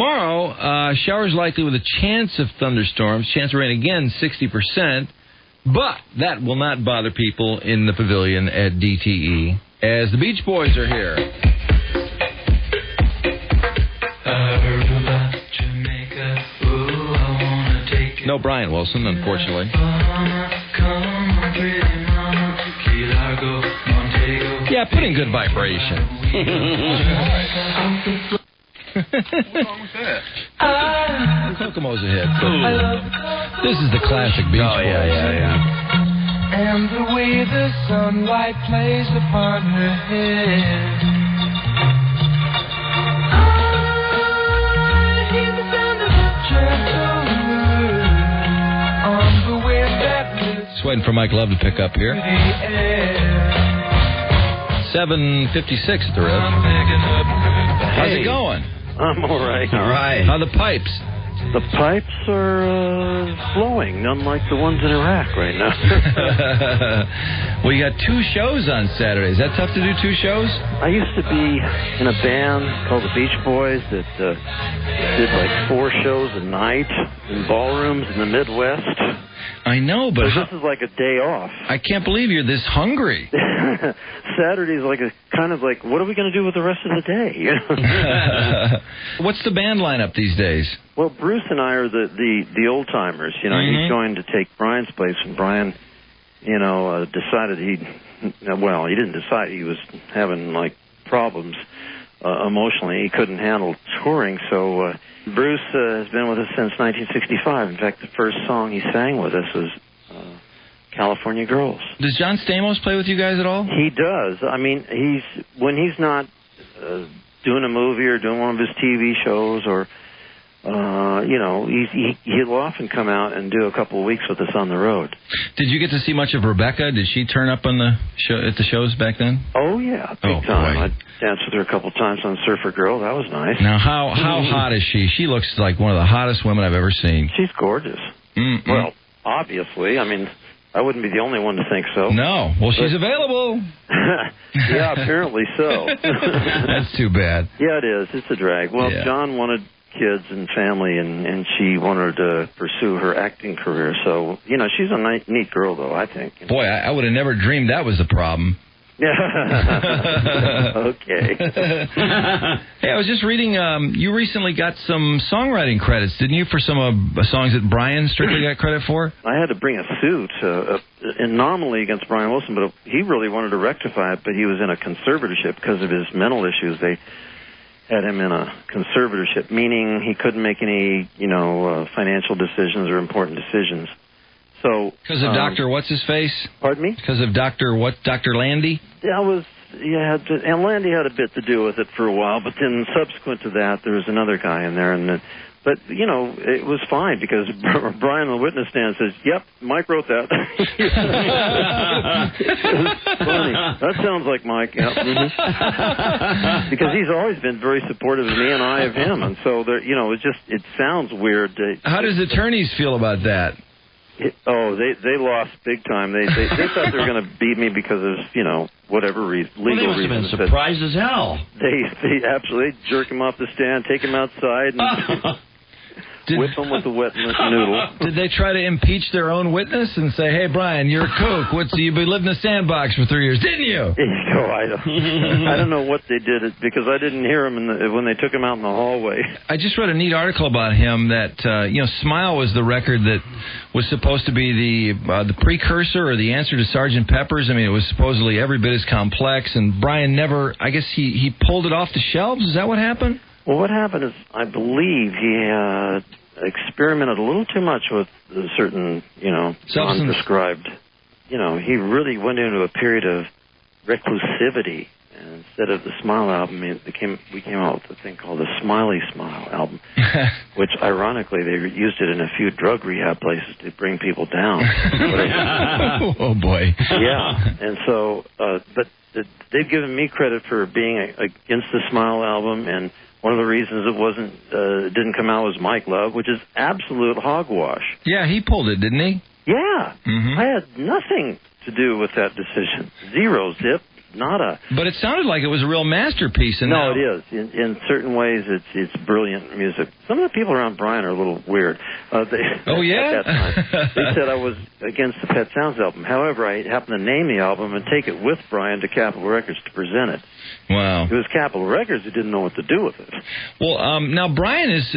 Tomorrow, showers likely with a chance of thunderstorms. Chance of rain again, 60%. But that will not bother people in the pavilion at DTE, as the Beach Boys are here. No Brian Wilson, unfortunately. Yeah, put in good vibration. What's wrong with that? Kokomo's a hit. This is the classic Beach Boys. Yeah. And the way the sunlight plays upon her head, I hear the sound of a gentle word on the wind that lifts. Just waiting for Mike Love to pick up here. 7:56 at the Rev. How's it going? I'm all right. All right. How are the pipes? The pipes are flowing, unlike the ones in Iraq right now. Well, you got 2 shows on Saturday. Is that tough to do 2 shows? I used to be in a band called the Beach Boys that did like 4 shows a night in ballrooms in the Midwest. I know, but So this is like a day off. I can't believe you're this hungry. Saturday's like a kind of like, what are we going to do with the rest of the day? You know? What's the band lineup these days? Well, Bruce and I are the old timers. You know, he joined to take Brian's place, and Brian, you know, decided he didn't decide. He was having like problems emotionally. He couldn't handle touring, so Bruce has been with us since 1965. In fact, the first song he sang with us was California Girls. Does John Stamos play with you guys at all? He does. I mean, when he's not doing a movie or doing one of his TV shows, or you know, he'll often come out and do a couple of weeks with us on the road. Did you get to see much of Rebecca? Did she turn up on the show at the shows back then? Oh yeah, big time. Boy. I danced with her a couple of times on Surfer Girl. That was nice. Now, how hot is she? She looks like one of the hottest women I've ever seen. She's gorgeous. Mm-mm. Well, obviously. I mean, I wouldn't be the only one to think so. No. Well, she's available. Yeah, apparently so. That's too bad. Yeah, it is. It's a drag. Well, Yeah. John wanted kids and family, and she wanted to pursue her acting career. So, you know, she's a neat girl, though, I think. Boy, I would have never dreamed that was the problem. Okay. Hey, I was just reading, you recently got some songwriting credits, didn't you, for some songs that Brian strictly got credit for? I had to bring a suit, and nominally against Brian Wilson, but he really wanted to rectify it, but he was in a conservatorship because of his mental issues. They had him in a conservatorship, meaning he couldn't make any, you know, financial decisions or important decisions. So because of Dr. What's-His-Face? Pardon me? Because of Dr. Landy? And Landy had a bit to do with it for a while, but then subsequent to that, there was another guy in there, but, you know, it was fine because Brian on the witness stand says, yep, Mike wrote that. It was funny. That sounds like Mike. Yep. Mm-hmm. Because he's always been very supportive of me and I of him, and so, you know, it sounds weird. How does attorneys feel about that? They lost big time. They thought they were going to beat me because of, you know, whatever reason, legal reasons. They must have been surprised as hell. They absolutely jerk him off the stand, take him outside, and whip him with a wet noodle. Did they try to impeach their own witness and say, hey, Brian, you're a kook. You lived in a sandbox for 3 years, didn't you? I don't know what they did because I didn't hear him when they took him out in the hallway. I just read a neat article about him that, Smile was the record that was supposed to be the precursor or the answer to Sgt. Pepper's. I mean, it was supposedly every bit as complex, and Brian never, I guess he pulled it off the shelves. Is that what happened? Well, what happened is, I believe he experimented a little too much with certain, non-prescribed. He really went into a period of reclusivity. And instead of the Smile album, we came out with a thing called the Smiley Smile album, which, ironically, they used it in a few drug rehab places to bring people down. Oh, boy. Yeah, and so, but they've given me credit for being against the Smile album, and one of the reasons it didn't come out was Mike Love, which is absolute hogwash. Yeah, he pulled it, didn't he? Yeah. Mm-hmm. I had nothing to do with that decision. Zero, zip, not a. But it sounded like it was a real masterpiece. And no, it is. In certain ways, it's brilliant music. Some of the people around Brian are a little weird. Oh yeah. At that time, they said I was against the Pet Sounds album. However, I happened to name the album and take it with Brian to Capitol Records to present it. Wow. It was Capitol Records who didn't know what to do with it. Well, now Brian is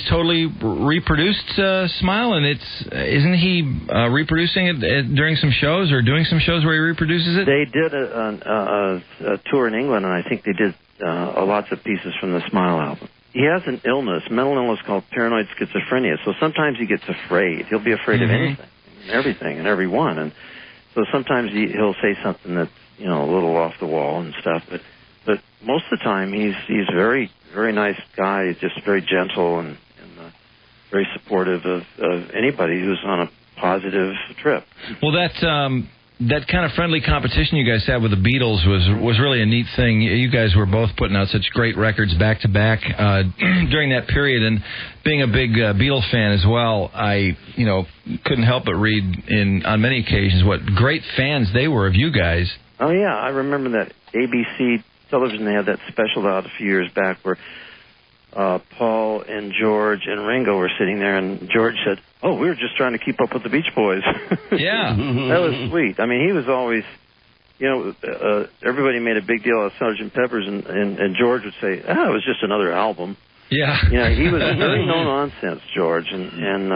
totally reproduced Smile, and isn't he reproducing it during some shows or doing some shows where he reproduces it? They did a tour in England, and I think they did lots of pieces from the Smile album. He has an illness, mental illness called paranoid schizophrenia. So sometimes he gets afraid. He'll be afraid of anything, and everything, and everyone. And so sometimes he'll say something that's a little off the wall and stuff. But most of the time he's a very, very nice guy. He's just very gentle and very supportive of anybody who's on a positive trip. Well, that kind of friendly competition you guys had with the Beatles was really a neat thing. You guys were both putting out such great records back to back during that period, and being a big Beatle fan as well, I couldn't help but read on many occasions what great fans they were of you guys. Oh yeah, I remember that ABC television. They had that special out a few years back where Paul and George and Ringo were sitting there, and George said, "Oh, we were just trying to keep up with the Beach Boys." Yeah. That was sweet. I mean, he was always, everybody made a big deal of Sgt. Pepper's, and George would say, it was just another album. Yeah. He was very no-nonsense, George, and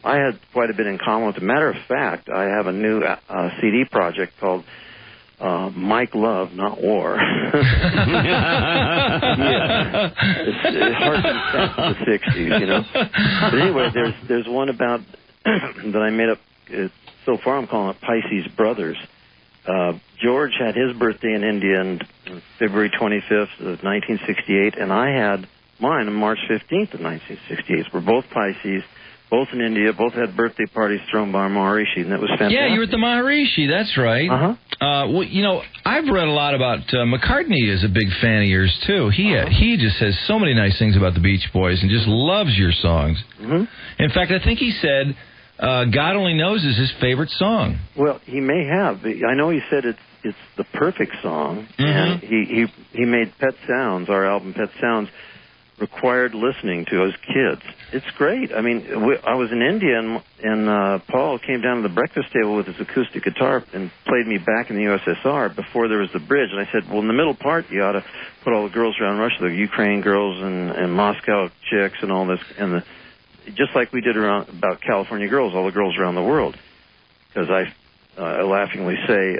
I had quite a bit in common with him. Matter of fact, I have a new CD project called Mike Love, Not War. Yeah. It harkens back to the 60s, But anyway, there's one about that I made up. So far, I'm calling it Pisces Brothers. George had his birthday in India on February 25th of 1968, and I had mine on March 15th of 1968. We're both Pisces. Both in India, both had birthday parties thrown by Maharishi, and that was fantastic. Yeah, you were at the Maharishi, that's right. Well, I've read a lot about McCartney is a big fan of yours, too. He just says so many nice things about the Beach Boys and just loves your songs. In fact, I think he said God Only Knows is his favorite song. Well, he may have. I know he said it's the perfect song, and he made Pet Sounds, our album Pet Sounds, required listening to as kids. It's great. I mean, I was in India, and Paul came down to the breakfast table with his acoustic guitar and played me Back in the USSR before there was the bridge. And I said, well, in the middle part, you ought to put all the girls around Russia, the Ukraine girls and Moscow chicks and all this, and just like we did about California girls, all the girls around the world. Because I laughingly say,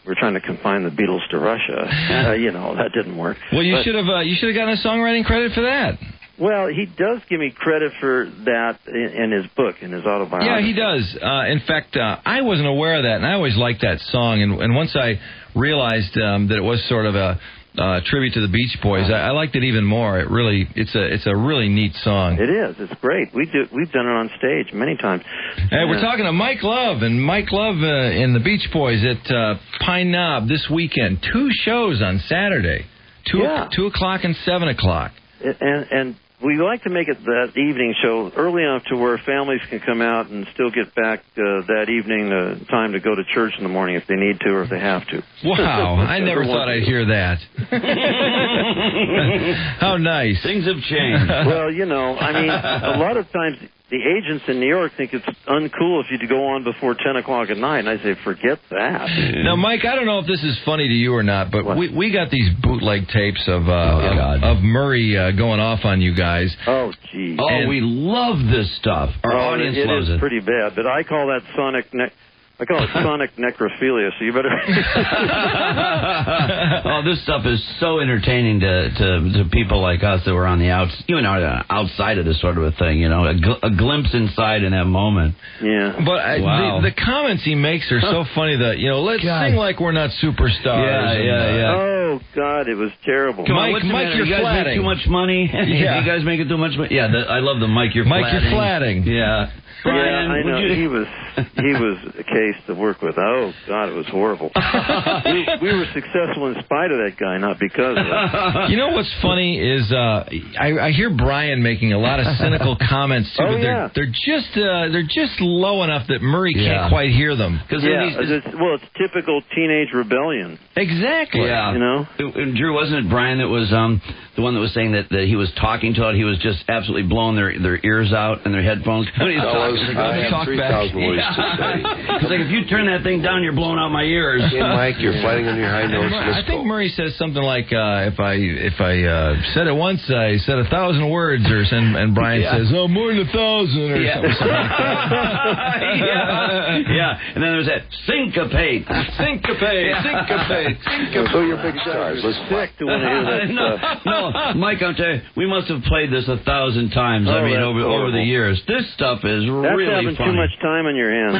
we're trying to confine the Beatles to Russia. That didn't work. Well, you should have gotten a songwriting credit for that. Well, he does give me credit for that in his book, in his autobiography. Yeah, he does. In fact, I wasn't aware of that, and I always liked that song. And once I realized that it was sort of a tribute to the Beach Boys, I liked it even more. It's a really neat song. It is. It's great. We've done it on stage many times. Hey, we're talking to Mike Love, and Mike Love and the Beach Boys at Pine Knob this weekend. 2 shows on Saturday, 2 o'clock and 7 o'clock. And we like to make it that evening show early enough to where families can come out and still get back that evening time to go to church in the morning if they need to or if they have to. Wow, I never thought I'd hear that. How nice. Things have changed. Well, I mean, a lot of times the agents in New York think it's uncool if you go on before 10 o'clock at night, and I say, forget that. Now, Mike, I don't know if this is funny to you or not, but we got these bootleg tapes of Murray going off on you guys. Oh, geez. Oh, we love this stuff. Our audience loves it. It is pretty bad, but I call that sonic necrophilia, so you better... Oh, this stuff is so entertaining to people like us that were on the outside of this sort of a thing, a glimpse inside in that moment. Yeah. But the comments he makes are so funny that, let's sing like we're not superstars. Yeah. Oh, God, it was terrible. Mike, you're you guys flatting. make too much money? Yeah. You guys making too much money? Yeah, I love the Mike, you're flatting. Mike, you're flatting. Yeah. Brian, I know. He was a case to work with. Oh, God, it was horrible. we were successful in spite of that guy, not because of it. You know what's funny is I hear Brian making a lot of cynical comments, too, but they're just low enough that Murray can't quite hear them. It's typical teenage rebellion. Exactly. Yeah. You know? And Drew, wasn't it Brian that was the one that was saying that he was talking to it? He was just absolutely blowing their ears out and their headphones. When he's talking, I have 3,000 words to say. He's like, if you turn that thing down, you're blowing out my ears. Hey, Mike, you're fighting on your high notes. I think Murray says something like, if I said it once, I said 1,000 words, and Brian says, oh, more than 1,000, or something like that. And then there's that syncopate. So you're big stars. Let's sick to want to hear that stuff. No, Mike, I'm telling you, we must have played this 1,000 times. I mean, over the years. This stuff is really having funny. too much time on your hands.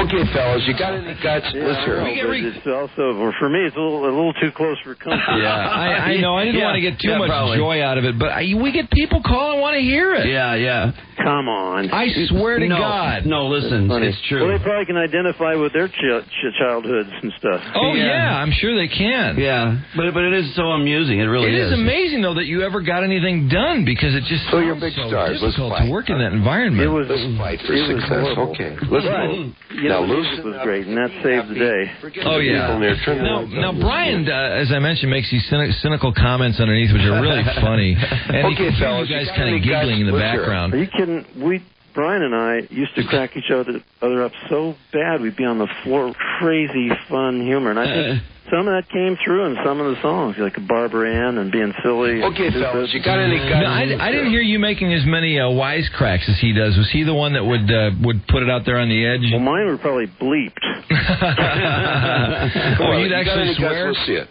Okay, fellas, you got any guts? Let's hear it. It's also, for me, it's a little too close for comfort. Yeah, I know. I didn't want to get too much joy out of it, but we get people calling and want to hear it. Yeah. Come on. I swear to God. No, listen, it's true. Well, they probably can identify with their childhoods and stuff. Oh, yeah, I'm sure they can. Yeah, but it is so amusing. It really is. It is amazing, though, that you ever got anything done, because it just so you're big stars. difficult to work in that environment. Let's fight for success. Okay. Let's go. Now, Lucy was great, and that saved the day. Oh, yeah. Now, Brian, as I mentioned, makes these cynical comments underneath, which are really funny. And you guys kind of giggling in the background. Are you kidding? Brian and I used to crack each other up so bad we'd be on the floor, crazy fun humor, and I think some of that came through in some of the songs, like Barbara Ann and being silly. Okay, fellas, you got any guys? No, I didn't hear you making as many wisecracks as he does. Was he the one that would put it out there on the edge? Well, mine were probably bleeped. You'd actually swear? We'll see it.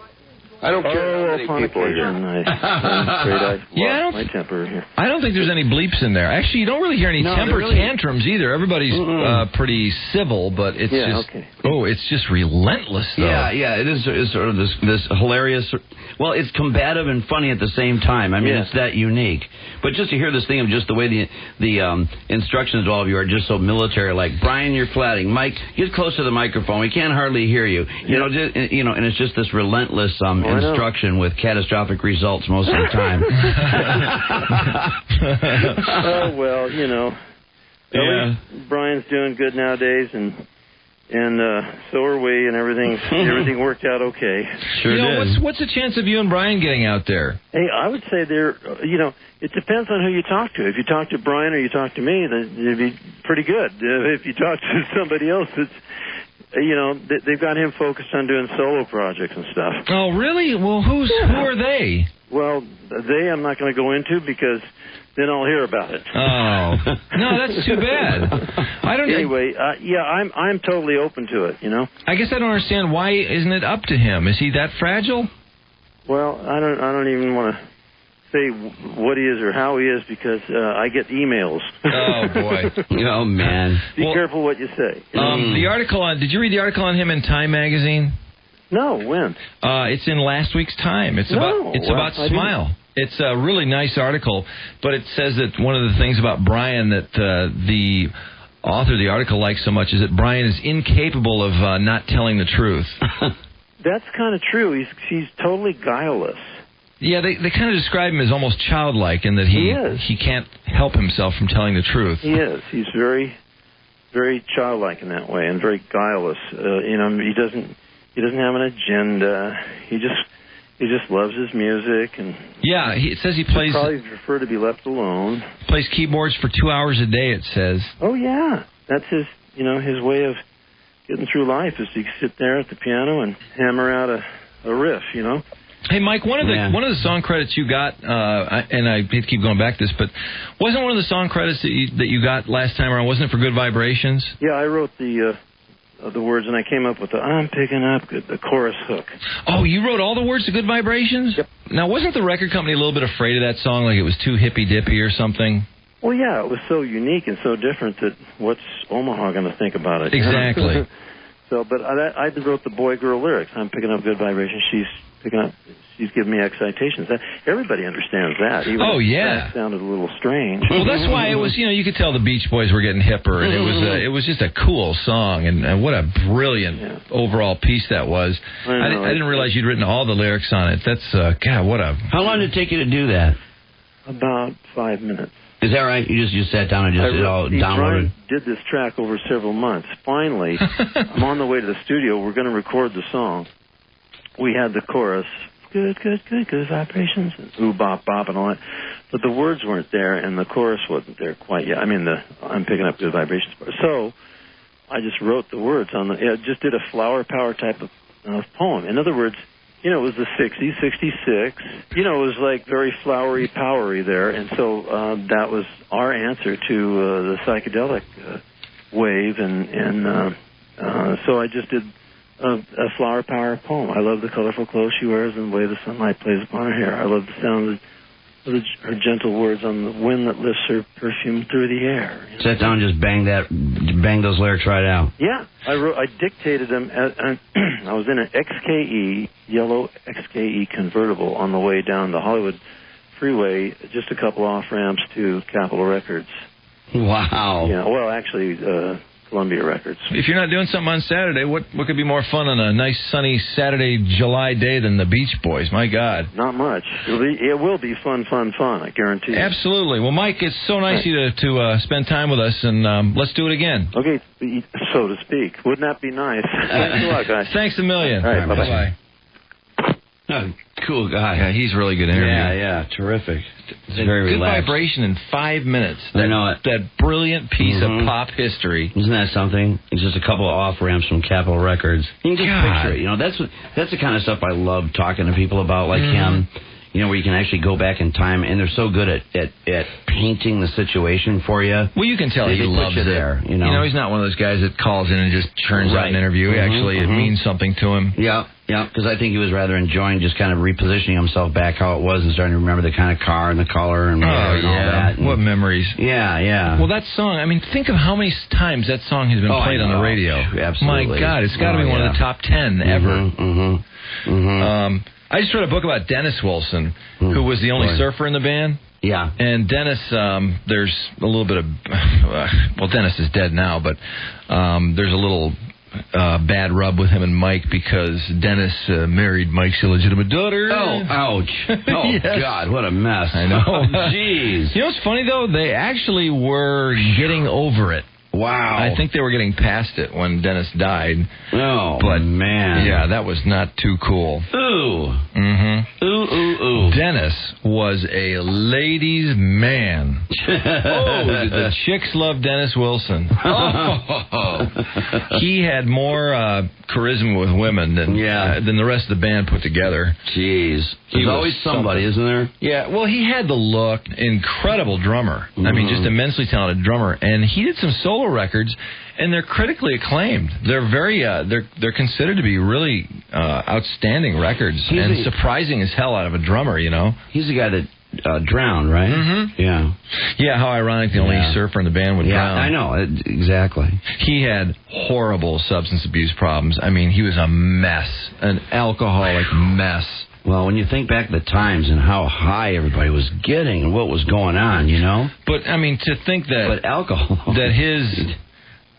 I don't care how many people are here. I'm afraid I lost my temper here. I don't think there's any bleeps in there. Actually, you don't really hear any temper tantrums either. Everybody's pretty civil, but it's it's just relentless, though. Yeah, it is. It's sort of this hilarious. Well, it's combative and funny at the same time. I mean, it's that unique. But just to hear this thing of just the way the instructions to all of you are just so military, like Brian, you're flatting. Mike, get close to the microphone. We can't hardly hear you. You know, and it's just this relentless instruction with catastrophic results most of the time. Oh, well, at least Brian's doing good nowadays, and so are we, and everything worked out okay. Sure did. What's the chance of you and Brian getting out there? Hey, I would say it depends on who you talk to. If you talk to Brian or you talk to me, then it'd be pretty good. If you talk to somebody else, it's they've got him focused on doing solo projects and stuff. Oh, really? Well, who are they? Well, I'm not going to go into, because then I'll hear about it. Oh, no, that's too bad. Anyway, I'm totally open to it. I guess I don't understand, why isn't it up to him? Is he that fragile? Well, I don't even want to say what he is or how he is, because I get emails. Oh, boy. Oh, man. Be careful what you say. The article did you read the article on him in Time magazine? No, when? It's in last week's Time. It's about Smile. It's a really nice article, but it says that one of the things about Brian that the author of the article likes so much is that Brian is incapable of not telling the truth. That's kind of true. He's totally guileless. Yeah, they kind of describe him as almost childlike, in that he can't help himself from telling the truth. He is. He's very, very childlike in that way, and very guileless. He doesn't have an agenda. He just loves his music, and it says he plays. Probably prefer to be left alone. Plays keyboards for 2 hours a day. It says. Oh yeah, that's his way of getting through life, is to sit there at the piano and hammer out a riff. Hey, Mike, one of the song credits you got, and I hate to keep going back to this, but wasn't one of the song credits that you got last time around, wasn't it for Good Vibrations? Yeah, I wrote the words, and I came up with I'm picking up the chorus hook. Oh, you wrote all the words to Good Vibrations? Yep. Now, wasn't the record company a little bit afraid of that song, like it was too hippy-dippy or something? Well, yeah, it was so unique and so different that what's Omaha going to think about it? Exactly. But I wrote the boy-girl lyrics. I'm picking up Good Vibrations. picking up. She's giving me excitations. Everybody understands that. Even if that sounded a little strange. Well, that's why it was. You could tell the Beach Boys were getting hipper, and it was just a cool song, and what a brilliant overall piece that was. I didn't realize you'd written all the lyrics on it. That's God, what a. How long did it take you to do that? About 5 minutes. Is that right? You just sat down and just downloaded? Did this track over several months. Finally, I'm on the way to the studio. We're going to record the song. We had the chorus. Good vibrations, and ooh, bop, bop, and all that. But the words weren't there, and the chorus wasn't there quite yet. I mean, I'm picking up good vibrations. So I just wrote the words on just did a flower power type of poem. In other words, it was the 60s, 66. It was like very flowery, powery there. And so that was our answer to the psychedelic wave. And so I just did a flower power poem. I love the colorful clothes she wears and the way the sunlight plays upon her hair. I love the sound of her gentle words on the wind that lifts her perfume through the air. Sat down and just bang those lyrics right out. Yeah, I dictated them. I was in an XKE, yellow XKE convertible on the way down the Hollywood freeway, just a couple off ramps to Capitol Records. Wow. Yeah, well, actually, Columbia Records. If you're not doing something on Saturday, what could be more fun on a nice sunny Saturday, July day than the Beach Boys? My God. Not much. It will be fun, I guarantee you. Absolutely. Well, Mike, it's so nice of you to spend time with us, and let's do it again. Okay, so to speak. Wouldn't that be nice? Thanks a lot, guys. Thanks a million. All right, bye-bye. Oh, cool guy. Yeah, he's a really good interview. Yeah, terrific. It's very good relaxed. vibration in 5 minutes. I know it. That brilliant piece of pop history. Isn't that something? It's just a couple of off ramps from Capitol Records. You can just picture it. That's the kind of stuff I love talking to people about, like him. Where you can actually go back in time, and they're so good at painting the situation for you. Well, you can tell he loves it. There, he's not one of those guys that calls in and just churns out an interview. Actually, it means something to him. Yeah, because I think he was rather enjoying just kind of repositioning himself back how it was and starting to remember the kind of car and the color and, and all that. What memories. Yeah. Well, that song, think of how many times that song has been played on the radio. Absolutely. My God, it's got to be one of the top 10 ever. I just wrote a book about Dennis Wilson, who was the only surfer in the band. Yeah. And Dennis, there's a little bit of... well, Dennis is dead now, but there's a little bad rub with him and Mike because Dennis married Mike's illegitimate daughter. Oh, ouch. Oh, yes. God, what a mess. I know. Jeez. You know what's funny, though? They actually were getting over it. Wow. I think they were getting past it when Dennis died. Oh, but man. Yeah, that was not too cool. Ooh. Ooh. Dennis was a ladies' man. The chicks loved Dennis Wilson. He had more charisma with women than the rest of the band put together. Jeez. There's always somebody, isn't there? Yeah, well, he had the look. Incredible drummer. Just immensely talented drummer. And he did some solo records, and they're critically acclaimed. They're very, they're considered to be really outstanding records, and surprising as hell out of a drummer, He's the guy that drowned, right? Yeah. Yeah, how ironic the only surfer in the band would drown. Yeah, I know, exactly. He had horrible substance abuse problems. He was a mess, an alcoholic mess. Well, when you think back to the times and how high everybody was getting and what was going on, But, to think that... But alcohol...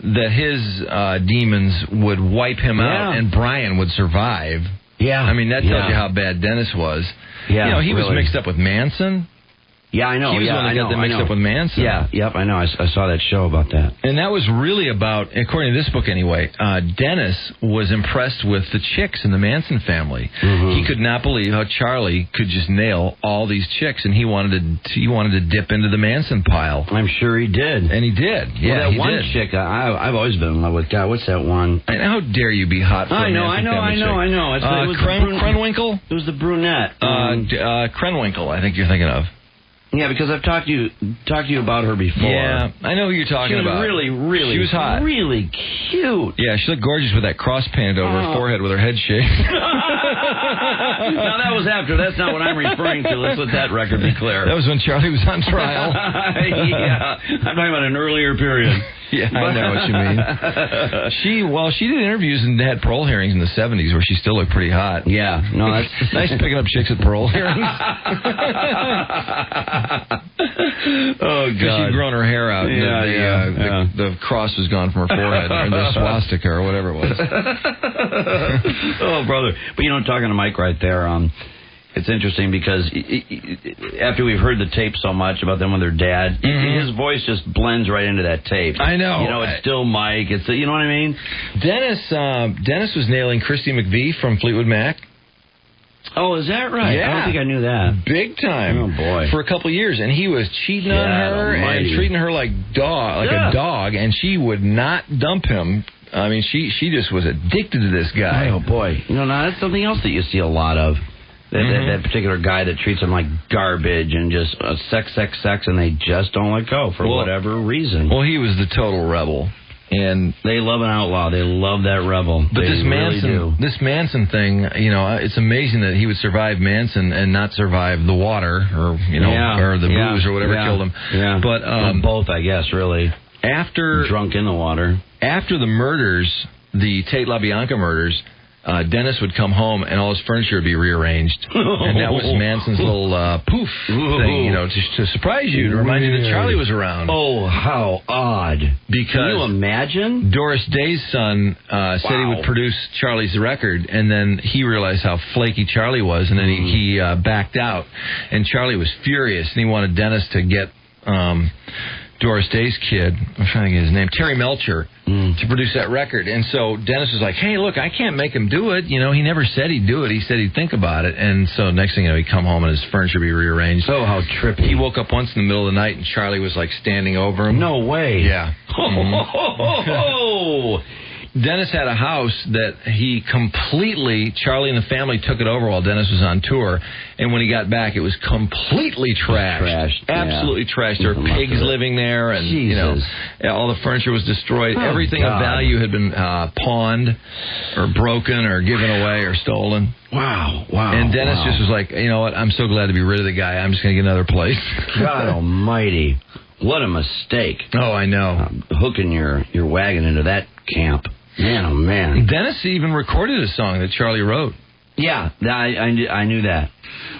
That his demons would wipe him out and Brian would survive. Yeah. That tells you how bad Dennis was. Yeah, he was mixed up with Manson. Yeah, I know. He was the one that got them mixed up with Manson. Yeah, I know. I saw that show about that. And that was really about, according to this book anyway, Dennis was impressed with the chicks in the Manson family. He could not believe how Charlie could just nail all these chicks, and he wanted to dip into the Manson pile. I'm sure he did. And he did. Yeah, that one chick I've always been in love with. God, what's that one? And how dare you be hot for a Manson family chick? I know. It was Krenwinkel? It was the brunette. Krenwinkel, I think you're thinking of. Yeah, because I've talked to you about her before. Yeah, I know who you're talking about. Really, she was hot. Really cute. Yeah, she looked gorgeous with that cross painted over her forehead with her head shaved. No, that was after. That's not what I'm referring to. Let's let that record be clear. That was when Charlie was on trial. Yeah, I'm talking about an earlier period. Yeah, I know what you mean. She did interviews and had parole hearings in the 70s where she still looked pretty hot. Yeah, no, that's nice picking up chicks at parole hearings. Oh, God. She'd grown her hair out. And the cross was gone from her forehead, or the swastika, or whatever it was. Oh, brother. But, talking to Mike right there, it's interesting because after we've heard the tape so much about them with their dad, his voice just blends right into that tape. I know. It's still Mike. You know what I mean? Dennis was nailing Christy McVie from Fleetwood Mac. Oh, is that right? Yeah. I don't think I knew that. Big time. Oh, boy. For a couple of years. And he was cheating on her and treating her like a dog, and she would not dump him. I mean, she just was addicted to this guy. Oh, boy. Now that's something else that you see a lot of. That particular guy that treats them like garbage and just sex, and they just don't let go for whatever reason. Well, he was the total rebel. And they love an outlaw. They love that rebel. But this Manson thing, it's amazing that he would survive Manson and not survive the water or the booze or whatever killed him. Yeah. But both, I guess, really. After drunk in the water. After the murders, the Tate LaBianca murders, Dennis would come home and all his furniture would be rearranged. And that was Manson's little poof thing, to surprise you, to remind you that Charlie was around. Oh, how odd. Because can you imagine? Doris Day's son said he would produce Charlie's record, and then he realized how flaky Charlie was, and then he backed out. And Charlie was furious, and he wanted Dennis to get Doris Day's kid, I'm trying to get his name, Terry Melcher, to produce that record. And so Dennis was like, hey, look, I can't make him do it. He never said he'd do it. He said he'd think about it. And so next thing he'd come home and his furniture would be rearranged. Oh, how trippy. He woke up once in the middle of the night and Charlie was like standing over him. No way. Yeah. Oh, Dennis had a house that Charlie and the family took it over while Dennis was on tour, and when he got back, it was completely trashed. Absolutely trashed. There were pigs living there, and all the furniture was destroyed. Everything of value had been pawned or broken or given away or stolen. Wow. And Dennis just was like, you know what, I'm so glad to be rid of the guy. I'm just going to get another place. God almighty. What a mistake. Oh, I know. Hooking your wagon into that camp. Man, oh, man. Dennis even recorded a song that Charlie wrote. Yeah, I knew that.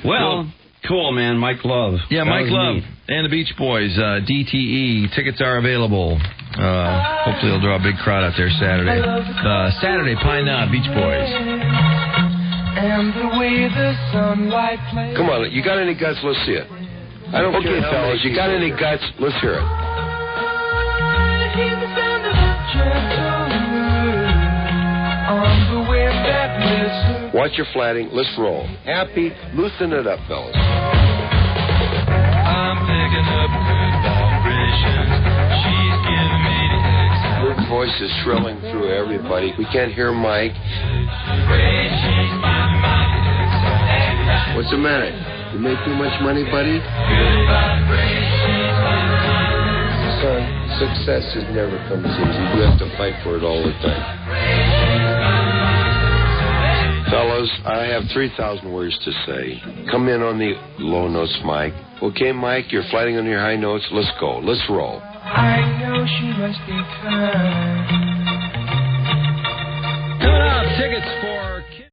Well, cool, man. Mike Love. Yeah, Mike Love and the Beach Boys. DTE. Tickets are available. Hopefully they'll draw a big crowd out there Saturday. Saturday, Pine Knob, Beach Boys. And the way the sunlight plays. Come on, you got any guts? Let's see it. I don't care, fellas. You got any guts? Let's hear it. Watch your flatting. Let's roll. Happy. Loosen it up, fellas. I'm picking up good vibrations. She's giving me the excitement. Your voice is shrilling through everybody. We can't hear Mike. What's the matter? You make too much money, buddy? Son, success never comes easy. You have to fight for it all the time. Fellas, I have 3,000 words to say. Come in on the low notes, Mike. Okay, Mike, you're flighting on your high notes. Let's go. Let's roll. I know she must be kind. Coming up, tickets for